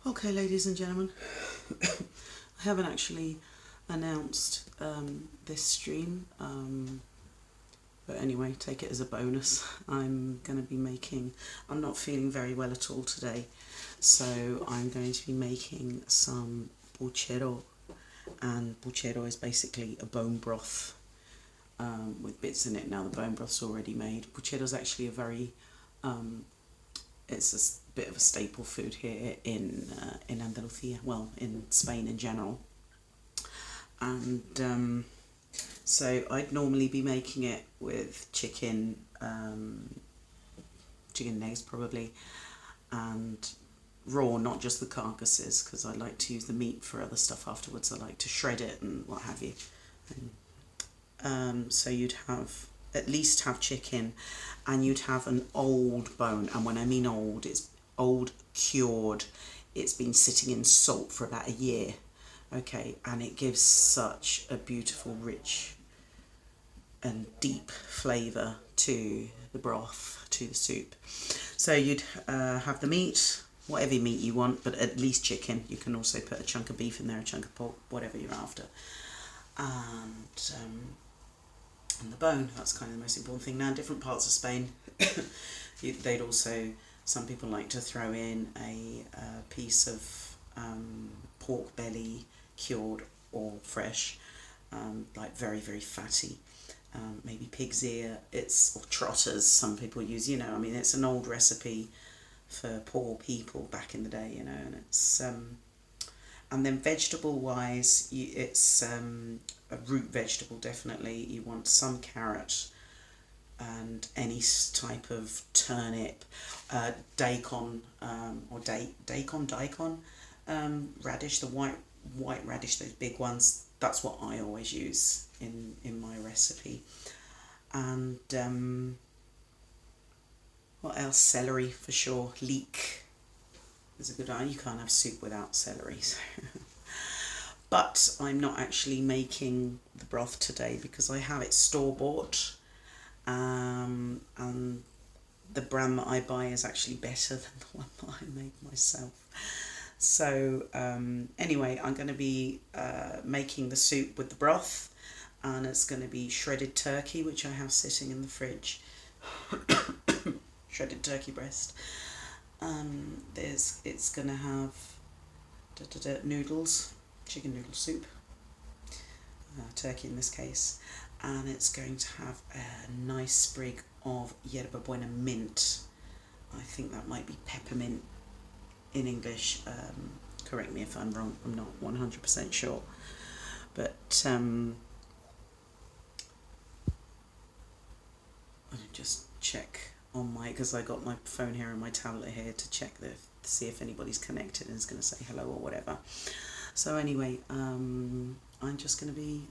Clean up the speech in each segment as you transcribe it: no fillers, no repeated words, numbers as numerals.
Okay, ladies and gentlemen, I haven't actually announced this stream, but anyway, take it as a bonus. I'm going to be making, I'm not feeling very well at all today, so I'm going to be making some puchero, and puchero is basically a bone broth with bits in it. Now the bone broth's already made. Puchero is actually a very, it's a bit of a staple food here in Andalusia, well, in Spain in general. And so I'd normally be making it with chicken, chicken legs probably, and raw, not just the carcasses, because I like to use the meat for other stuff afterwards. I like to shred it and what have you. So you'd have at least have chicken, and you'd have an old bone, and when I mean old, it's old cured. It's been sitting in salt for about a year, okay, and it gives such a beautiful, rich and deep flavour to the broth, to the soup. So you'd have the meat, whatever meat you want, but at least chicken. You can also put a chunk of beef in there, a chunk of pork, whatever you're after. And the bone, that's kind of the most important thing. Now, in different parts of Spain, they'd also, some people like to throw in a piece of pork belly, cured or fresh, like very, very fatty. Maybe pig's ear, or trotters, some people use, I mean, it's an old recipe for poor people back in the day, and it's, and then vegetable wise, it's a root vegetable, definitely. You want some carrot and any type of turnip, daikon, or daikon, radish, the white radish, those big ones. That's what I always use in my recipe. And what else? Celery for sure. Leek is a good one. You can't have soup without celery. So. But I'm not actually making the broth today because I have it store-bought, and the brand that I buy is actually better than the one that I make myself. So anyway, I'm going to be making the soup with the broth, and it's going to be shredded turkey, which I have sitting in the fridge. Shredded turkey breast. It's going to have noodles, chicken noodle soup, turkey in this case, and it's going to have a nice sprig of yerba buena mint. I think that might be peppermint in English. Correct me if I'm wrong, I'm not 100% sure. But I'll just check on because I got my phone here and my tablet here to check to see if anybody's connected and is going to say hello or whatever. So anyway, I'm just going to be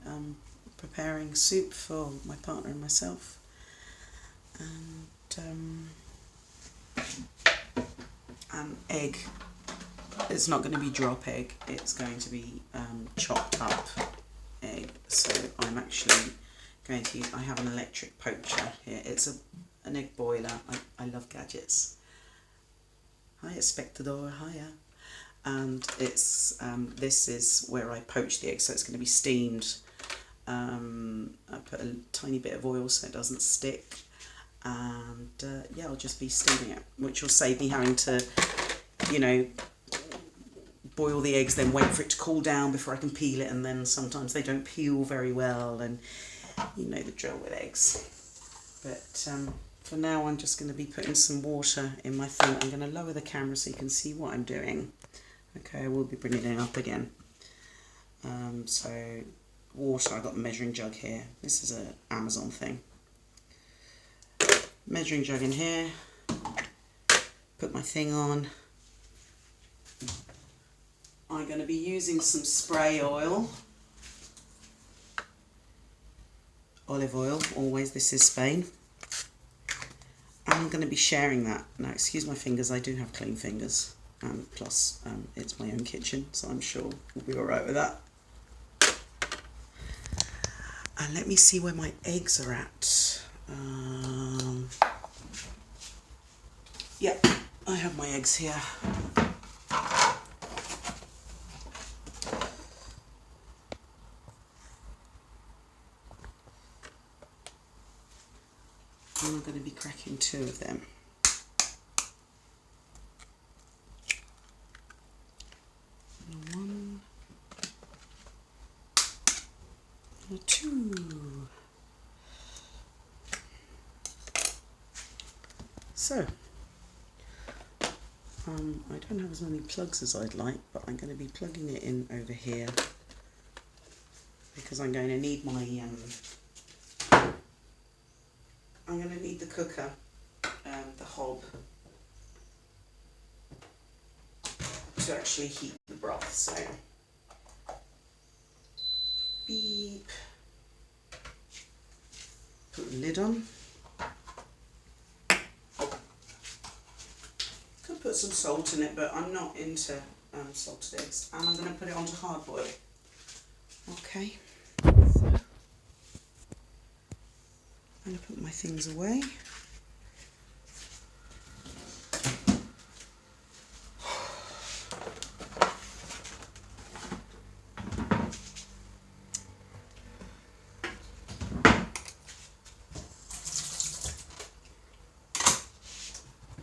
preparing soup for my partner and myself, and egg. It's not going to be drop egg, it's going to be chopped up egg. So I'm actually going to use, I have an electric poacher here. It's an egg boiler. I love gadgets. Hi, Espectador, hiya. And it's this is where I poach the egg, so it's going to be steamed. I put a tiny bit of oil so it doesn't stick, and yeah, I'll just be steaming it, which will save me having to, boil the eggs, then wait for it to cool down before I can peel it, and then sometimes they don't peel very well, and you know the drill with eggs. But for now, I'm just going to be putting some water in my thing. I'm going to lower the camera so you can see what I'm doing. Okay, I will be bringing it up again. So water, I've got the measuring jug here. This is an Amazon thing. Measuring jug in here. Put my thing on. I'm going to be using some spray oil. Olive oil, always, this is Spain. I'm going to be sharing that. Now, excuse my fingers, I do have clean fingers. Plus, it's my own kitchen, so I'm sure we'll be alright with that. And let me see where my eggs are at. Yeah, I have my eggs here. And I'm going to be cracking 2 of them. And 1 and 2. So, I don't have as many plugs as I'd like, but I'm going to be plugging it in over here because I'm going to need my, I'm going to need the cooker, the hob, to actually heat the broth. So, beep, put the lid on. Could put some salt in it, but I'm not into salted eggs. And I'm going to put it onto hard boil. Okay. So, I'm going to put my things away.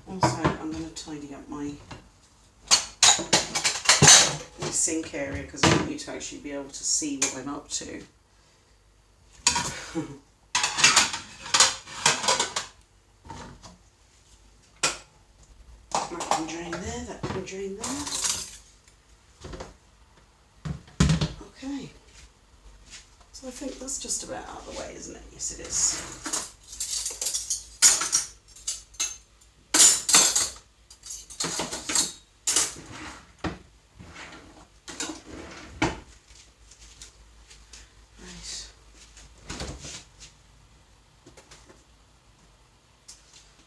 Also, I'm going to tidy up my sink area because I want you to actually be able to see what I'm up to. That can drain there, that can drain there. Okay. So I think that's just about out of the way, isn't it? Yes, it is.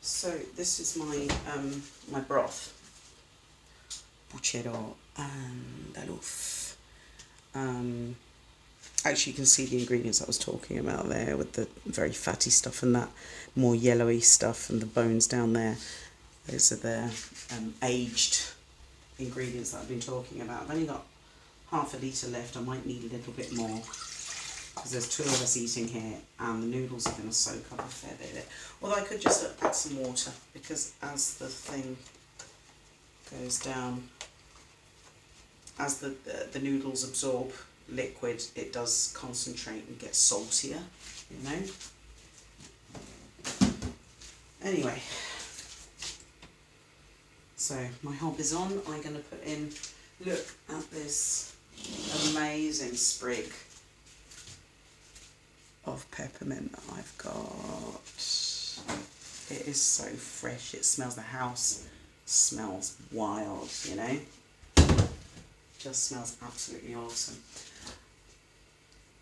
So this is my my broth, puchero andaluz. Actually, you can see the ingredients I was talking about there with the very fatty stuff and that more yellowy stuff and the bones down there. Those are the aged ingredients that I've been talking about. I've only got half a litre left. I might need a little bit more because there's 2 of us eating here and the noodles are going to soak up a fair bit of it. Although I could just add some water because as the thing goes down, as the noodles absorb liquid, it does concentrate and get saltier, you know. Anyway, so my hob is on. I'm going to put in, look at this amazing sprig of peppermint that I've got. It is so fresh. It smells, the house smells wild, you know. Just smells absolutely awesome.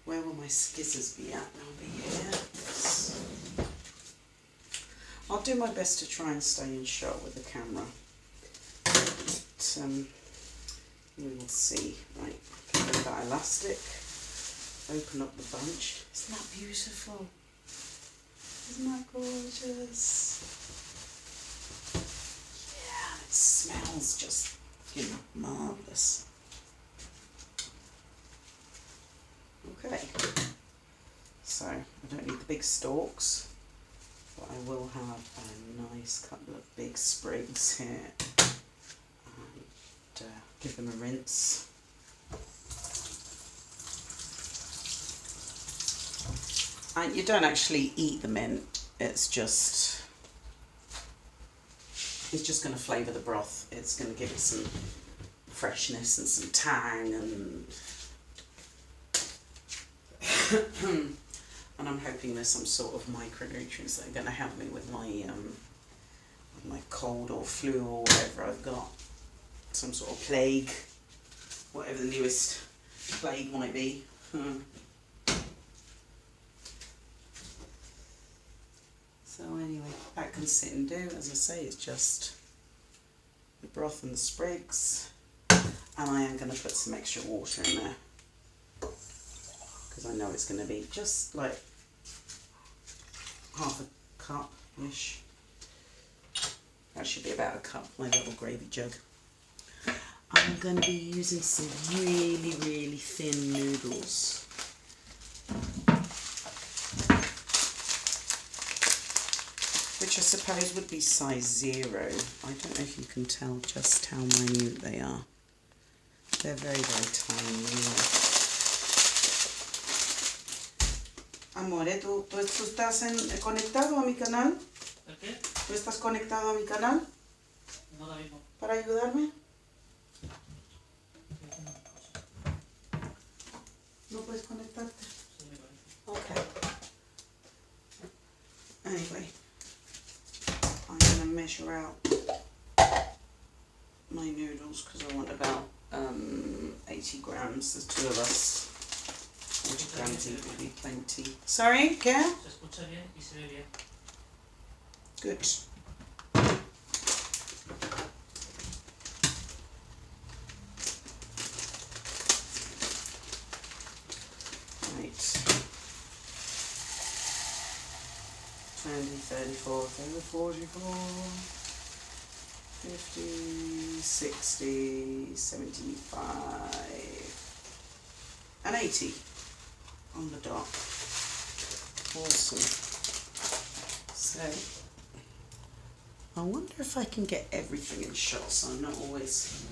Where will my skizzers be at? They'll be here. Yes. I'll do my best to try and stay in shot with the camera. But, we will see. Right, get rid of that elastic. Open up the bunch. Isn't that beautiful? Isn't that gorgeous? Yeah, it smells just, you know, marvellous. Okay, so I don't need the big stalks, but I will have a nice couple of big sprigs here and give them a rinse. And you don't actually eat the mint, it's just going to flavour the broth. It's going to give it some freshness and some tang and and I'm hoping there's some sort of micronutrients that are going to help me with my cold or flu or whatever I've got. Some sort of plague, whatever the newest plague might be. So anyway, that can sit and do. As I say, it's just the broth and the sprigs, and I am going to put some extra water in there because I know it's going to be just like half a cup-ish. That should be about a cup, my little gravy jug. I'm going to be using some really, really thin noodles. which I suppose would be size 0. I don't know if you can tell just how minute they are. They're very, very tiny. Amore, ¿tú estás conectado a mi canal? ¿El qué? ¿Tú estás conectado a mi canal? No, ahora mismo. ¿Para ayudarme? ¿No puedes conectarte? Sí, me parece. Okay. Anyway, I'm going to measure out my noodles because I want about 80 grams. There's 2 of us. 40 grams each would be plenty. Sorry, ¿qué? Se escucha bien y se ve bien. Good. Right. 20, 34, 44, 50, 60, 75, and 80 on the dot. Awesome. So, I wonder if I can get everything in shot so I'm not always,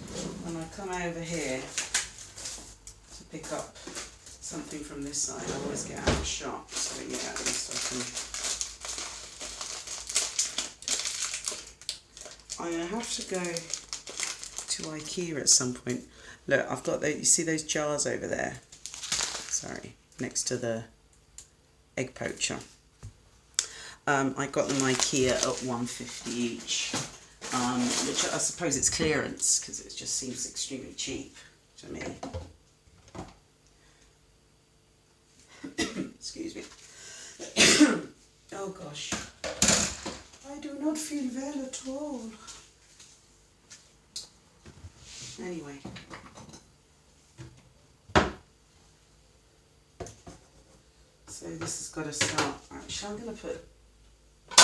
when I come over here to pick up something from this side, I always get out of shot. So yeah, at least I'm going to have to go to IKEA at some point. Look, I've got you see those jars over there? Sorry, next to the egg poacher. I got them IKEA at $1.50 each, which I suppose it's clearance because it just seems extremely cheap to me. Excuse me. Oh gosh. I do not feel well at all. Anyway. So this has got to start. Actually, I'm going to put. I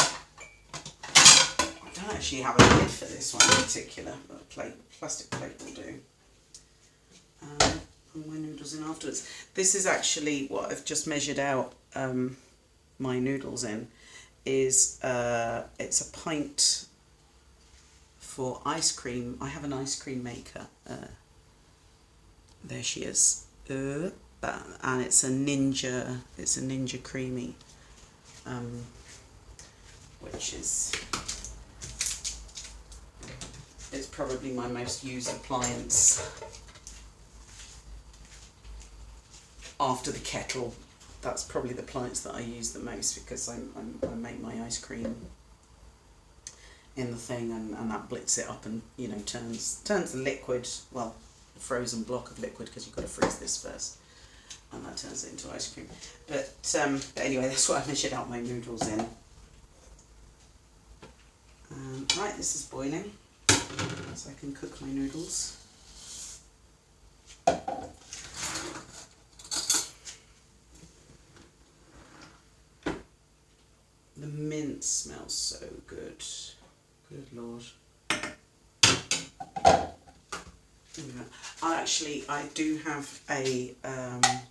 don't actually have a lid for this one in particular, but a plastic plate will do. Put my noodles in afterwards. This is actually what I've just measured out my noodles in. Is it's a pint for ice cream. I have an ice cream maker. There she is. And it's a Ninja Creamy, which is it's probably my most used appliance after the kettle. That's probably the appliance that I use the most because I make my ice cream in the thing and that blits it up and turns the liquid, well, the frozen block of liquid, because you've got to freeze this first, and that turns it into ice cream. But anyway, that's what I measured out my noodles in. Right, this is boiling, so I can cook my noodles. The mint smells so good. Good Lord. I do have a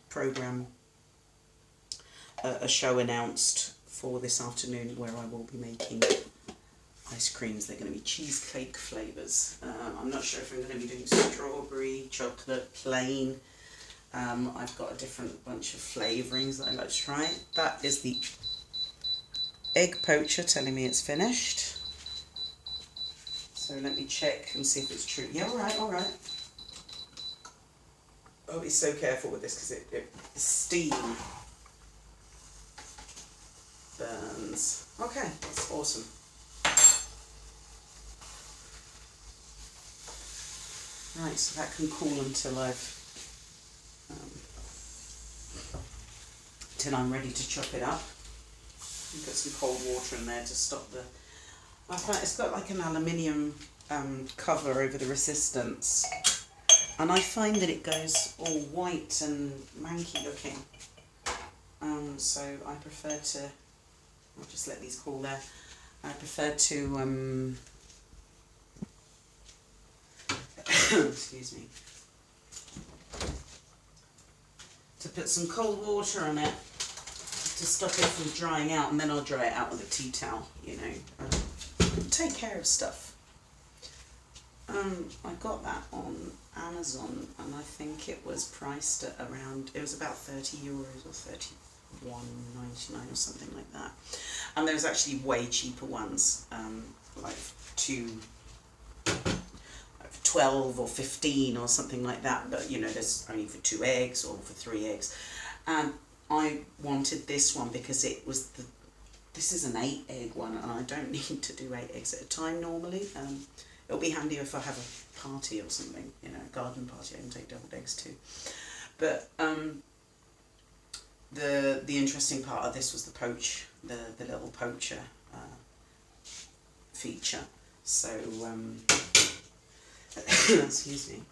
program, a show announced for this afternoon where I will be making ice creams. They're going to be cheesecake flavours. I'm not sure if I'm going to be doing strawberry, chocolate, plain. I've got a different bunch of flavourings that I like to try. That is the egg poacher telling me it's finished. So let me check and see if it's true. Yeah, all right. Oh, be so careful with this because the steam burns. Okay, that's awesome. Right, so that can cool until till I'm ready to chop it up. I've got some cold water in there to stop the. I find it's got like an aluminium cover over the resistance, and I find that it goes all white and manky looking. So I prefer to. I'll just let these cool there. I prefer to excuse me. To put some cold water on it to stop it from drying out, and then I'll dry it out with a tea towel, you know. Take care of stuff. I got that on Amazon, and I think it was priced at around, it was about €30 or 31.99 or something like that. And there's actually way cheaper ones, like 12 or 15 or something like that, but you know, there's only for 2 eggs or for 3 eggs. And I wanted this one because it was this is an 8 egg one, and I don't need to do 8 eggs at a time normally. It'll be handy if I have a party or something, you know, a garden party. I can take deviled eggs too. But the interesting part of this was the little poacher feature. So excuse me.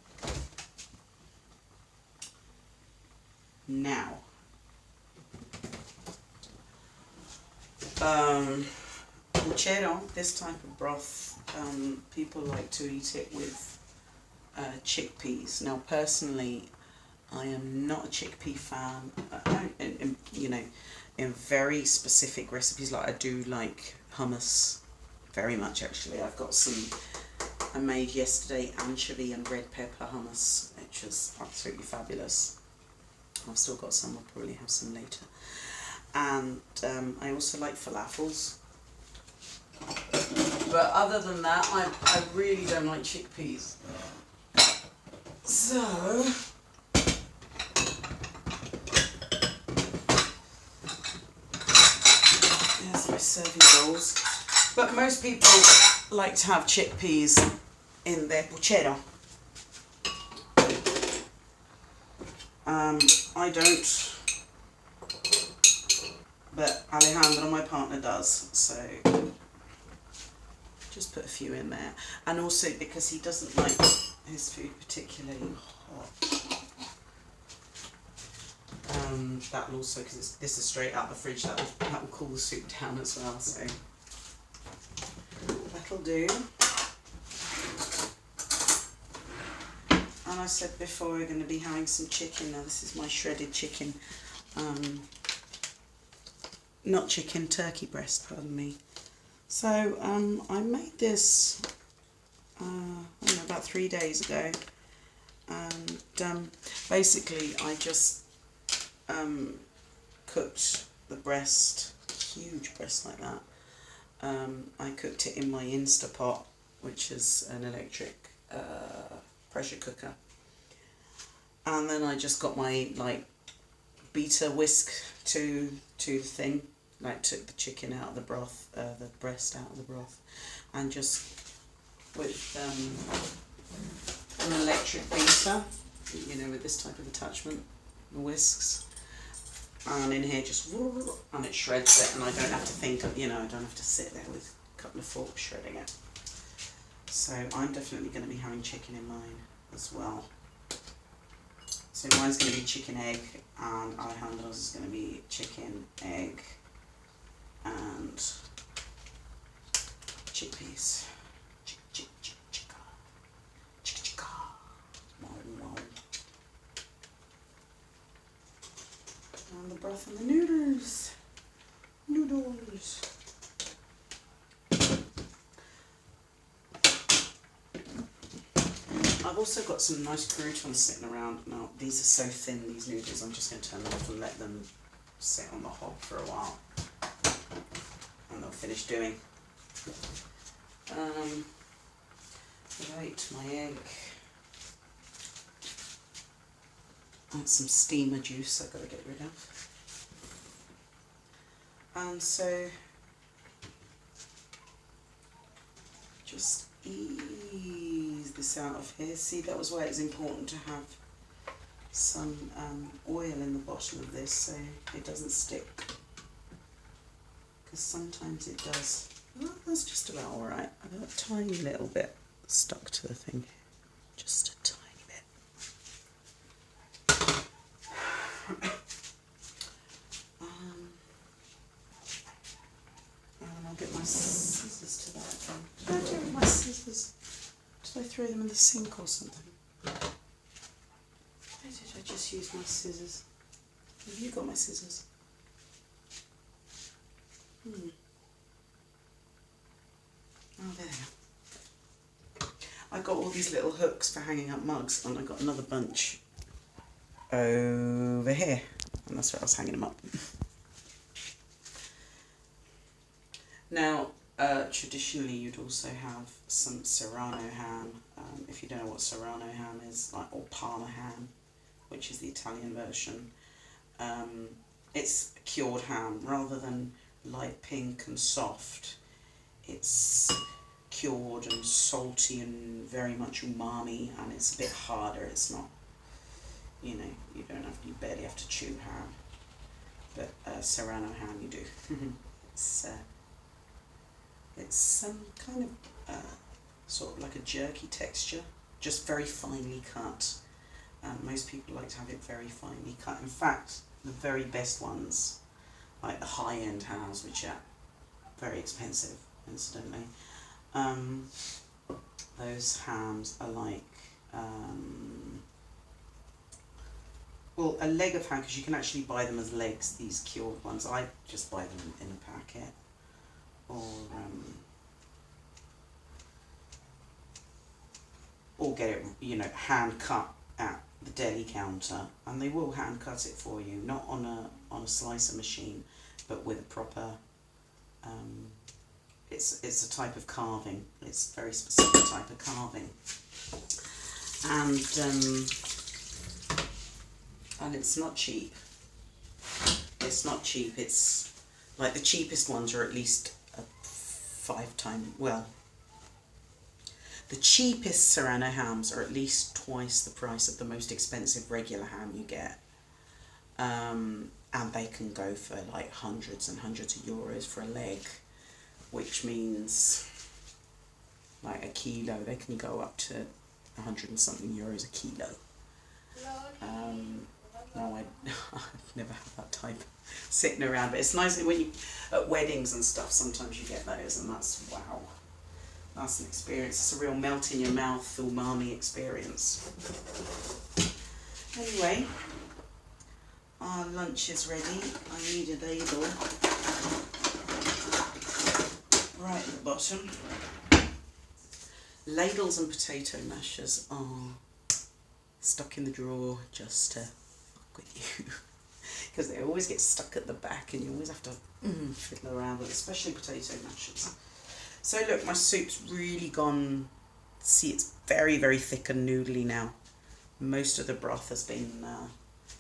Now, puchero, this type of broth, people like to eat it with chickpeas. Now, personally, I am not a chickpea fan. You know, in very specific recipes, like I do like hummus very much. Actually, I've got some. I made yesterday anchovy and red pepper hummus, which is absolutely fabulous. I've still got some. I'll probably have some later. And I also like falafels. But other than that, I really don't like chickpeas. So there's my serving bowls. But most people like to have chickpeas in their puchero. I don't. But Alejandro, my partner, does, so just put a few in there. And also because he doesn't like his food particularly hot. That will also, because this is straight out the fridge, that will cool the soup down as well, so that'll do. And I said before we're going to be having some chicken. Now this is my shredded chicken. Not chicken, turkey breast, pardon me. So I made this I don't know, about 3 days ago, and basically I just cooked the breast, huge breast like that. I cooked it in my Instapot, which is an electric pressure cooker, and then I just got my beater whisk to the thing, took the chicken out of the broth, the breast out of the broth, and just with an electric beater, you know, with this type of attachment, the whisks, and in here just, and it shreds it, and I don't have to think of, you know, I don't have to sit there with a couple of forks shredding it. So I'm definitely going to be having chicken in mine as well. So mine's going to be chicken egg, and Alejandro's is going to be chicken egg and chickpeas. And the broth and the noodles. I've also got some nice croutons sitting around. Now, these are so thin, these noodles, I'm just going to turn them off and let them sit on the hob for a while. And they'll finish doing. Right, my egg. And some steamer juice I've got to get rid of. And so, just ease this out of here. See, that was why it's important to have some oil in the bottom of this so it doesn't stick, because sometimes it does. Well, that's just about alright. I've got a tiny little bit stuck to the thing, just a tiny bit. And I'll get my scissors to that thing. What did I do with my scissors? Did I throw them in the sink or something? Why did I just use my scissors? Have you got my scissors? Oh, there. I got all these little hooks for hanging up mugs, and I got another bunch over here, and that's where I was hanging them up. Now, traditionally you'd also have some Serrano ham. If you don't know what Serrano ham is, or Parma ham, which is the Italian version. It's cured ham rather than light pink and soft. It's cured and salty and very much umami, and it's a bit harder. It's not, you barely have to chew ham, but Serrano ham you do. It's some kind of sort of like a jerky texture, just very finely cut. Most people like to have it very finely cut. In fact, the very best ones, like the high-end hams, which are very expensive, incidentally, those hams are like, well, a leg of ham, because you can actually buy them as legs, these cured ones. I just buy them in a packet, or get it, hand cut at the deli counter, and they will hand cut it for you, not on a slicer machine, but with a proper. It's a type of carving. It's a very specific type of carving, and it's not cheap. It's not cheap. It's like the cheapest ones are at least the cheapest Serrano hams are at least twice the price of the most expensive regular ham you get. And they can go for like hundreds and hundreds of euros for a leg, which means like a kilo. They can go up to 100 and something euros a kilo. No, I've never had that type sitting around, but it's nice when you, at weddings and stuff, sometimes you get those, and that's, wow. That's an experience. It's a real melt in your mouth, umami experience. Anyway, our lunch is ready. I need a ladle right at the bottom. Ladles and potato mashers are stuck in the drawer just to fuck with you, because they always get stuck at the back and you always have to fiddle around with it, especially potato mashers. So look, my soup's really gone, see, it's very, very thick and noodly now. Most of the broth has been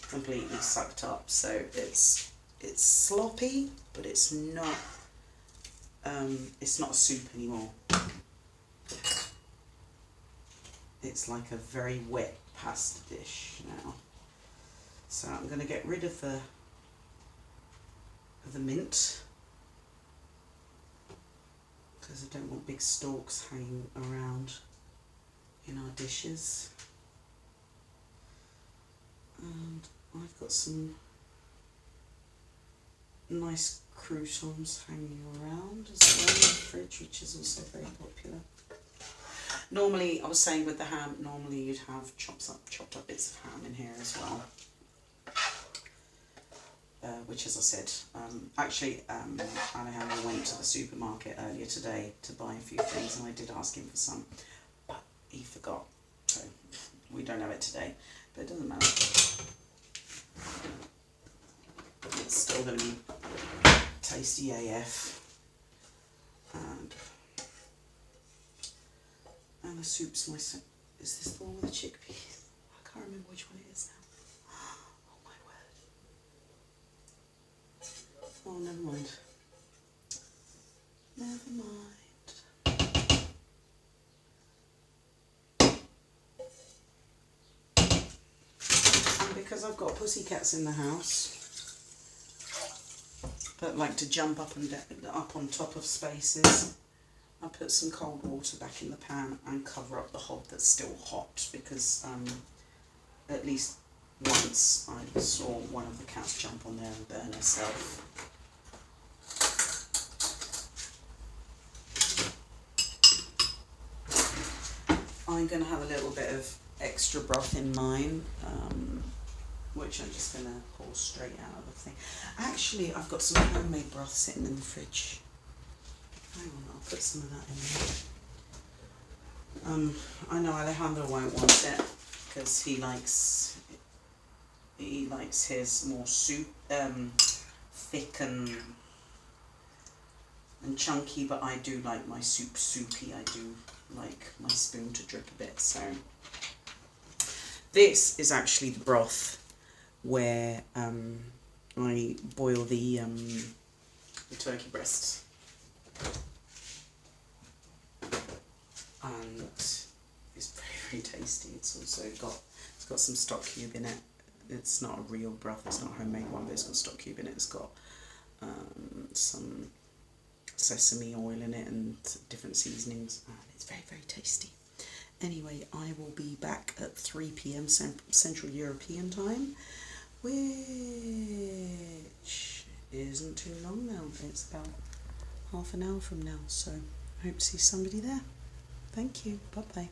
completely sucked up, so it's sloppy, but it's not a soup anymore. It's like a very wet pasta dish now. So I'm going to get rid of the mint, because I don't want big stalks hanging around in our dishes. And I've got some nice croutons hanging around as well in the fridge, which is also very popular. Normally, I was saying with the ham, normally you'd have chopped up bits of ham in here as well. Which, as I said, actually, Alejandro went to the supermarket earlier today to buy a few things, and I did ask him for some, but he forgot, so we don't have it today, but it doesn't matter. It's still going to be tasty AF, and the soup's nice. Is this the one with the chickpeas? I can't remember which one it is now. Oh, never mind. Never mind. And because I've got pussycats in the house that like to jump up and up on top of spaces, I put some cold water back in the pan and cover up the hob that's still hot, because at least once I saw one of the cats jump on there and burn herself. I'm going to have a little bit of extra broth in mine, which I'm just going to pour straight out of the thing. Actually, I've got some homemade broth sitting in the fridge. Hang on, I'll put some of that in there. I know Alejandro won't want it because he likes his more soup, thick and chunky, but I do like my soup soupy. I do like my spoon to drip a bit. So this is actually the broth where I boil the turkey breasts, and it's very tasty. It's also got some stock cube in it. It's not a real broth, it's not a homemade one, but it's got stock cube in it. It's got some sesame oil in it and different seasonings, and it's very, very tasty. Anyway, I will be back at 3 p.m. Central European time, which isn't too long now. It's about half an hour from now, so I hope to see somebody there. Thank you. Bye bye.